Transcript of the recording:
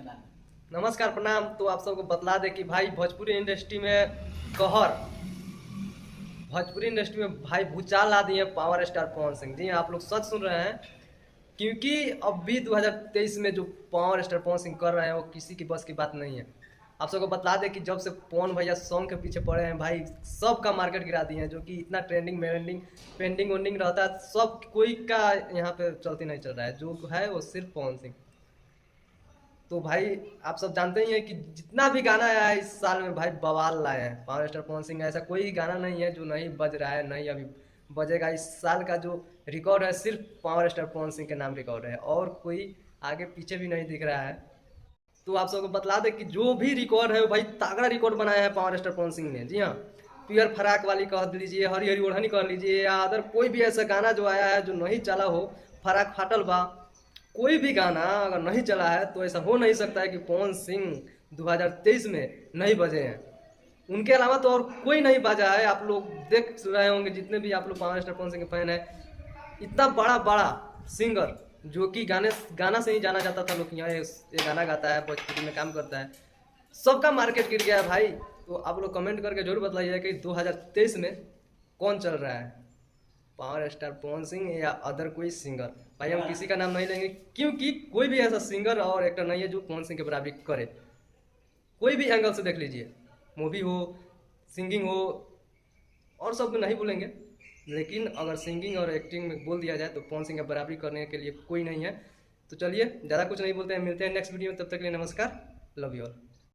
नमस्कार प्रणाम। तो आप सबको बतला दे कि भाई भोजपुरी इंडस्ट्री में कहर भोजपुरी इंडस्ट्री में भाई भूचाल ला दिए पावर स्टार पवन सिंह जी। आप लोग सच सुन रहे हैं, क्योंकि अब भी 2023 में जो पावर स्टार पवन सिंह कर रहे हैं वो किसी की बस की बात नहीं है। आप सबको बतला दें कि जब से पवन भैया सॉन्ग के पीछे पड़े हैं भाई, सबका मार्केट गिरा दिए हैं। जो कि इतना ट्रेंडिंग पेंडिंग वेंडिंग रहता है, सब कोई का यहाँ पे चलती नहीं चल रहा है। जो है वो सिर्फ पवन सिंह। तो भाई आप सब जानते ही हैं कि जितना भी गाना आया है इस साल में भाई बवाल लाए हैं पावर स्टार पवन सिंह। ऐसा कोई गाना नहीं है जो नहीं बज रहा है, नहीं अभी बजेगा। इस साल का जो रिकॉर्ड है सिर्फ पावर स्टार पवन सिंह के नाम रिकॉर्ड है, और कोई आगे पीछे भी नहीं दिख रहा है। तो आप सबको बतला दें कि जो भी रिकॉर्ड है वो भाई तगड़ा रिकॉर्ड बनाया है पावर स्टार पवन सिंह ने। जी हाँ, पियर फराक वाली कह लीजिए, हरी हरी ओढ़नी कह लीजिए, या अदर कोई भी ऐसा गाना जो आया है जो नहीं चला हो, फराक फाटल बा, कोई भी गाना अगर नहीं चला है तो ऐसा हो नहीं सकता है कि पवन सिंह 2023 में नहीं बजे हैं। उनके अलावा तो और कोई नहीं बजा है। आप लोग देख रहे होंगे, जितने भी आप लोग पावर स्टार पवन सिंह के फैन हैं, इतना बड़ा बड़ा सिंगर जो कि गाना से ही जाना जाता था। लोग यहाँ ये गाना गाता है, भोजपुरी में काम करता है, सबका मार्केट गिर गया है भाई। तो आप लोग कमेंट करके जरूर बताइए कि 2023 में कौन चल रहा है, पावर स्टार पवन सिंह या अदर कोई सिंगर। भाई हम किसी का नाम नहीं लेंगे, क्योंकि कोई भी ऐसा सिंगर और एक्टर नहीं है जो पवन सिंह के बराबरी करे। कोई भी एंगल से देख लीजिए, मूवी हो, सिंगिंग हो, और सब में नहीं बोलेंगे, लेकिन अगर सिंगिंग और एक्टिंग में बोल दिया जाए तो पवन सिंह के बराबरी करने के लिए कोई नहीं है। तो चलिए ज़्यादा कुछ नहीं बोलते हैं, मिलते हैं नेक्स्ट वीडियो में। तब तक के लिए नमस्कार, लव यू ऑल।